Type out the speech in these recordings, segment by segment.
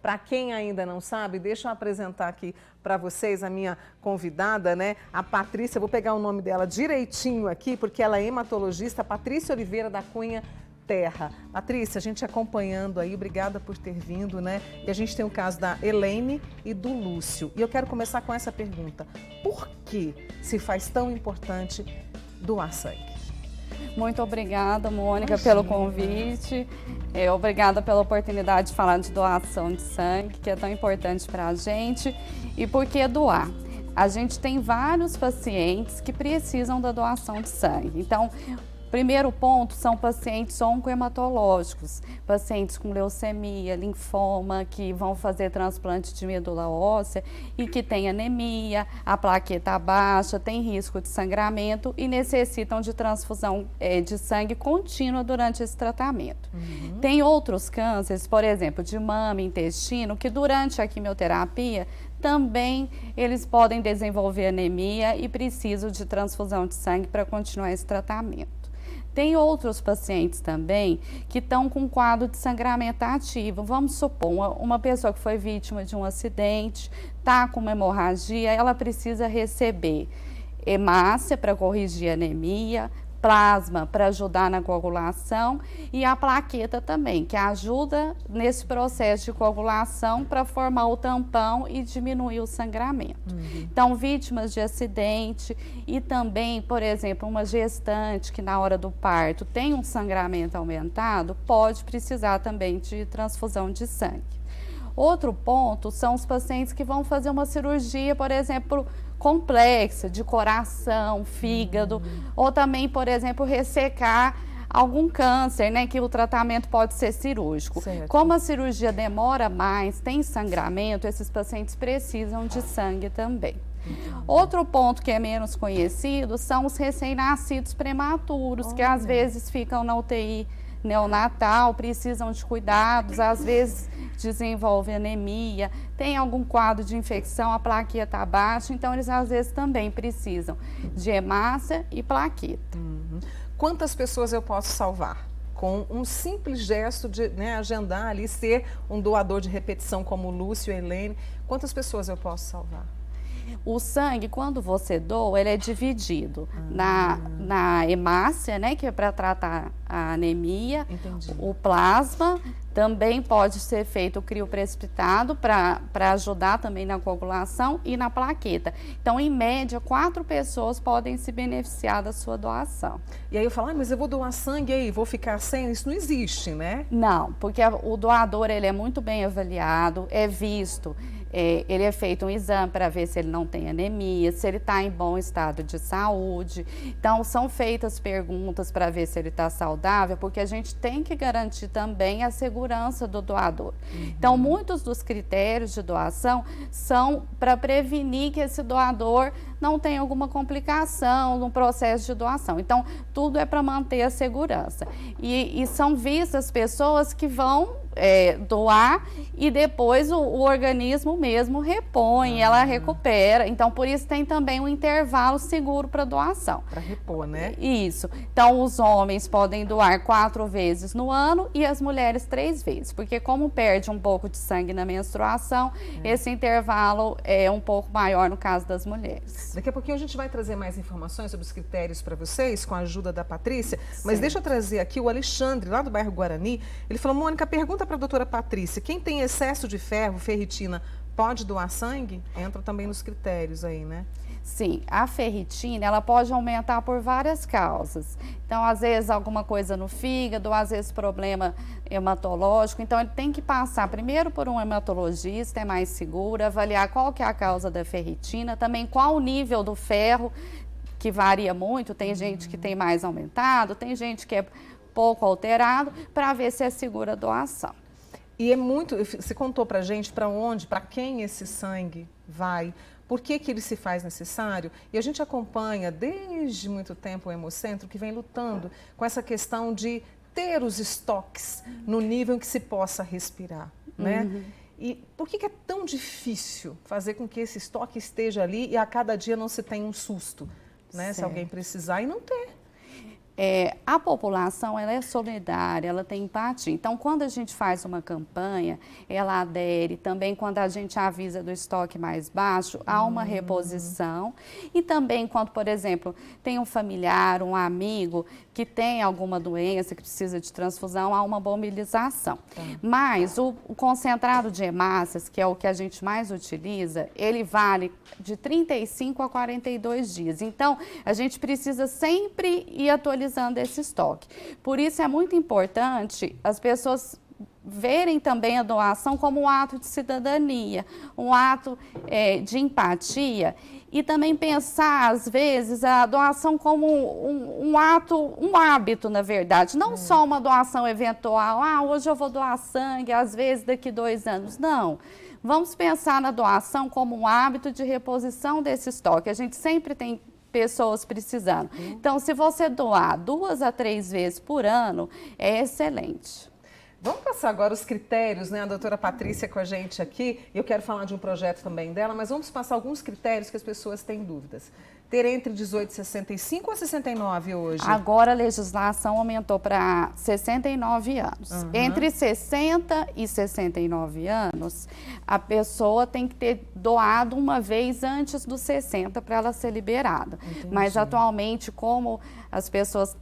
Para quem ainda não sabe, deixa eu apresentar aqui para vocês a minha convidada, né? A Patrícia, vou pegar o nome dela direitinho aqui, porque ela é hematologista, Patrícia Oliveira da Cunha Terra. Patrícia, a gente acompanhando aí, obrigada por ter vindo, né? E a gente tem o caso da Elaine e do Lúcio. E eu quero começar com essa pergunta: por que se faz tão importante doar sangue? Muito obrigada, Mônica, pelo convite. Obrigada pela oportunidade de falar de doação de sangue, que é tão importante para a gente. E por que doar? A gente tem vários pacientes que precisam da doação de sangue. Então, primeiro ponto são pacientes oncohematológicos, pacientes com leucemia, linfoma, que vão fazer transplante de medula óssea e que têm anemia, a plaqueta baixa, tem risco de sangramento e necessitam de transfusão de sangue contínua durante esse tratamento. Tem outros cânceres, por exemplo, de mama, intestino, que durante a quimioterapia também eles podem desenvolver anemia e precisam de transfusão de sangue para continuar esse tratamento. Tem outros pacientes também que estão com quadro de sangramento ativo. Vamos supor, uma pessoa que foi vítima de um acidente, está com uma hemorragia, ela precisa receber hemácia para corrigir a anemia, plasma para ajudar na coagulação e a plaqueta também, que ajuda nesse processo de coagulação para formar o tampão e diminuir o sangramento. Então, vítimas de acidente e também, por exemplo, uma gestante que na hora do parto tem um sangramento aumentado, pode precisar também de transfusão de sangue. Outro ponto são os pacientes que vão fazer uma cirurgia, por exemplo, complexa, de coração, fígado, ou também, por exemplo, ressecar algum câncer, né, que o tratamento pode ser cirúrgico. Certo. Como a cirurgia demora mais, tem sangramento, esses pacientes precisam de sangue também. Outro ponto que é menos conhecido são os recém-nascidos prematuros, que às vezes ficam na UTI neonatal, precisam de cuidados, às vezes desenvolve anemia, tem algum quadro de infecção, a plaqueta baixa, então eles às vezes também precisam de hemácia e plaqueta. Quantas pessoas eu posso salvar? Com um simples gesto de agendar ali, ser um doador de repetição como o Lúcio e a Elaine, quantas pessoas eu posso salvar? O sangue, quando você doa, ele é dividido na hemácia, né, que é para tratar a anemia. Entendi. O plasma também pode ser feito o crioprecipitado para ajudar também na coagulação e na plaqueta. Então, em média, 4 pessoas podem se beneficiar da sua doação. E aí eu falo, mas eu vou doar sangue aí, vou ficar sem? Isso não existe, né? Não, porque o doador ele é muito bem avaliado, é visto. Ele é feito um exame para ver se ele não tem anemia, se ele está em bom estado de saúde. Então, são feitas perguntas para ver se ele está saudável, porque a gente tem que garantir também a segurança do doador. Então, muitos dos critérios de doação são para prevenir que esse doador não tenha alguma complicação no processo de doação. Então, tudo é para manter a segurança. E são vistas pessoas que vão doar e depois o organismo mesmo repõe, ela recupera. Então, por isso tem também um intervalo seguro para doação. Para repor, né? Isso. Então, os homens podem doar 4 vezes no ano e as mulheres 3 vezes, porque como perde um pouco de sangue na menstruação, esse intervalo é um pouco maior no caso das mulheres. Daqui a pouquinho a gente vai trazer mais informações sobre os critérios para vocês, com a ajuda da Patrícia, mas deixa eu trazer aqui o Alexandre, lá do bairro Guarani. Ele falou, Mônica, pergunta para a doutora Patrícia, quem tem excesso de ferro, ferritina, pode doar sangue? Entra também nos critérios aí, né? Sim, a ferritina, ela pode aumentar por várias causas. Então, às vezes, alguma coisa no fígado, às vezes, problema hematológico. Então, ele tem que passar primeiro por um hematologista, é mais seguro, avaliar qual que é a causa da ferritina, também qual o nível do ferro, que varia muito. Tem gente que tem mais aumentado, tem gente que é pouco alterado, para ver se é segura a doação. E é muito, você contou pra gente para onde, para quem esse sangue vai, por que que ele se faz necessário? E a gente acompanha desde muito tempo o Hemocentro, que vem lutando com essa questão de ter os estoques no nível em que se possa respirar, né? E por que que é tão difícil fazer com que esse estoque esteja ali e a cada dia não se tenha um susto, né? Se alguém precisar e não ter. A população, ela é solidária, ela tem empatia. Então, quando a gente faz uma campanha, ela adere. Também, quando a gente avisa do estoque mais baixo, há uma reposição. E também, quando, por exemplo, tem um familiar, um amigo que tem alguma doença, que precisa de transfusão, há uma mobilização. Mas o concentrado de hemácias, que é o que a gente mais utiliza, ele vale de 35 a 42 dias. Então, a gente precisa sempre ir atualizando esse estoque. Por isso é muito importante as pessoas verem também a doação como um ato de cidadania, um ato de empatia e também pensar, às vezes, a doação como um ato, um hábito, na verdade. Não só uma doação eventual, hoje eu vou doar sangue, às vezes daqui 2 anos. Não. Vamos pensar na doação como um hábito de reposição desse estoque. A gente sempre tem pessoas precisando. Então, se você doar 2 a 3 vezes por ano, é excelente. Vamos passar agora os critérios, né? A doutora Patrícia com a gente aqui. Eu quero falar de um projeto também dela, mas vamos passar alguns critérios que as pessoas têm dúvidas. Ter entre 18 e 65 ou 69 hoje? Agora a legislação aumentou para 69 anos. Entre 60 e 69 anos, a pessoa tem que ter doado uma vez antes dos 60 para ela ser liberada. Entendi. Mas atualmente, como as pessoas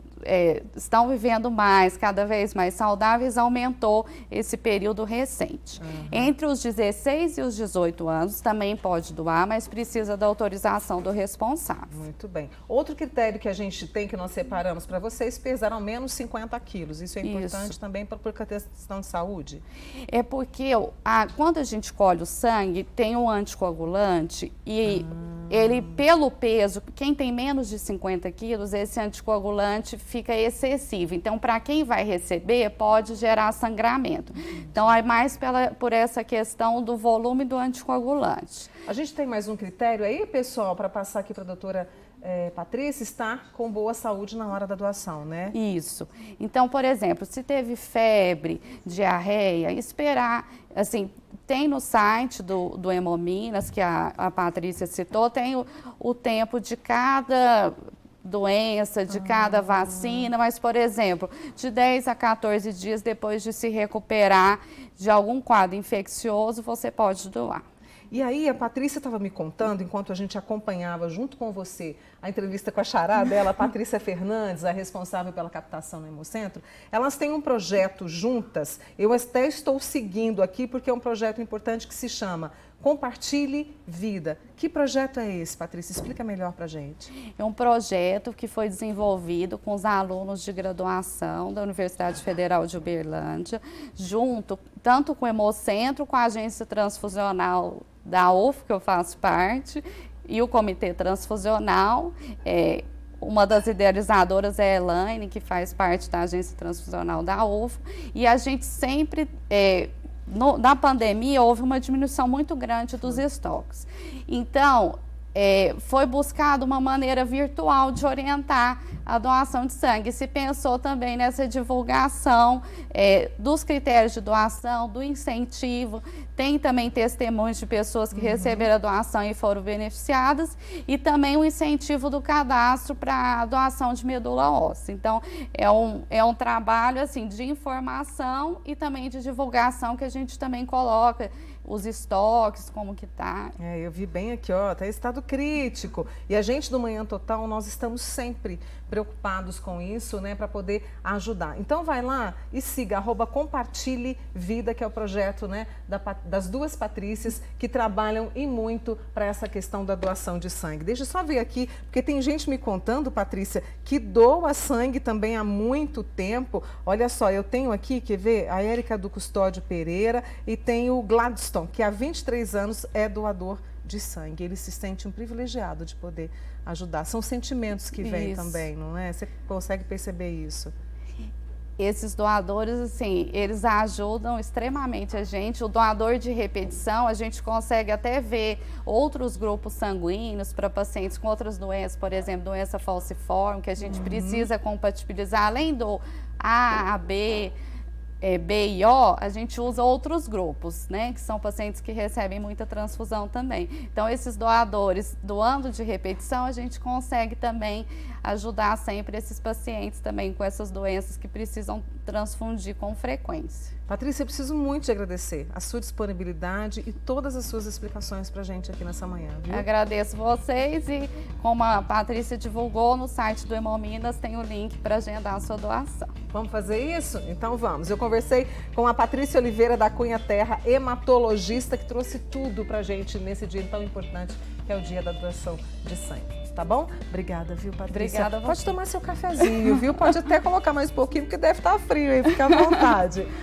estão vivendo mais, cada vez mais saudáveis, aumentou esse período recente. Entre os 16 e os 18 anos também pode doar, mas precisa da autorização do responsável. Muito bem. Outro critério que a gente tem, que nós separamos para vocês, pesar ao menos 50 quilos. Isso é importante também por questão de saúde? É porque quando a gente colhe o sangue, tem um anticoagulante e ele, pelo peso, quem tem menos de 50 quilos, esse anticoagulante fica excessivo. Então, para quem vai receber, pode gerar sangramento. Então, é mais por essa questão do volume do anticoagulante. A gente tem mais um critério aí, pessoal, para passar aqui para a doutora Patrícia, estar com boa saúde na hora da doação, né? Isso. Então, por exemplo, se teve febre, diarreia, esperar, assim, tem no site do Hemominas, que a Patrícia citou, tem o tempo de cada doença, de cada vacina, mas, por exemplo, de 10 a 14 dias depois de se recuperar de algum quadro infeccioso, você pode doar. E aí, a Patrícia estava me contando, enquanto a gente acompanhava junto com você a entrevista com a xará dela, a Patrícia Fernandes, a responsável pela captação no Hemocentro, elas têm um projeto juntas, eu até estou seguindo aqui, porque é um projeto importante que se chama Compartilhe Vida. Que projeto é esse, Patrícia? Explica melhor para a gente. É um projeto que foi desenvolvido com os alunos de graduação da Universidade Federal de Uberlândia, junto tanto com o Hemocentro, com a Agência Transfusional da UF, que eu faço parte, e o Comitê Transfusional. Uma das idealizadoras é a Elaine, que faz parte da Agência Transfusional da UF, e a gente sempre... na pandemia, houve uma diminuição muito grande dos estoques. Então, foi buscada uma maneira virtual de orientar a doação de sangue. Se pensou também nessa divulgação dos critérios de doação, do incentivo. Tem também testemunhos de pessoas que receberam a doação e foram beneficiadas. E também o incentivo do cadastro para a doação de medula óssea. Então, é um trabalho assim, de informação e também de divulgação que a gente também coloca. Os estoques, como que tá. Eu vi bem aqui, ó, tá em estado crítico. E a gente do Manhã Total, nós estamos sempre preocupados com isso, né, para poder ajudar. Então vai lá e siga, @Compartilhe Vida, que é o projeto, né, das duas Patrícias que trabalham e muito para essa questão da doação de sangue. Deixa eu só ver aqui, porque tem gente me contando, Patrícia, que doa sangue também há muito tempo. Olha só, eu tenho aqui, quer ver, a Érica do Custódio Pereira e tem o Gladstone, que há 23 anos é doador de sangue. Ele se sente um privilegiado de poder ajudar. São sentimentos que vêm também, não é? Você consegue perceber isso? Esses doadores, assim, eles ajudam extremamente a gente. O doador de repetição, a gente consegue até ver outros grupos sanguíneos para pacientes com outras doenças, por exemplo, doença falciforme, que a gente precisa compatibilizar, além do A, B, B e O, a gente usa outros grupos, né? Que são pacientes que recebem muita transfusão também. Então, esses doadores doando de repetição, a gente consegue também ajudar sempre esses pacientes também com essas doenças que precisam transfundir com frequência. Patrícia, eu preciso muito te agradecer a sua disponibilidade e todas as suas explicações pra gente aqui nessa manhã, viu? Agradeço vocês e, como a Patrícia divulgou, no site do Hemominas tem o link para agendar a sua doação. Vamos fazer isso? Então vamos. Eu conversei com a Patrícia Oliveira da Cunha Terra, hematologista, que trouxe tudo pra gente nesse dia tão importante, que é o dia da doação de sangue. Tá bom? Obrigada, viu, Patrícia? Obrigada a você. Pode tomar seu cafezinho, viu? Pode até colocar mais um pouquinho, porque deve estar frio, hein? Fica à vontade.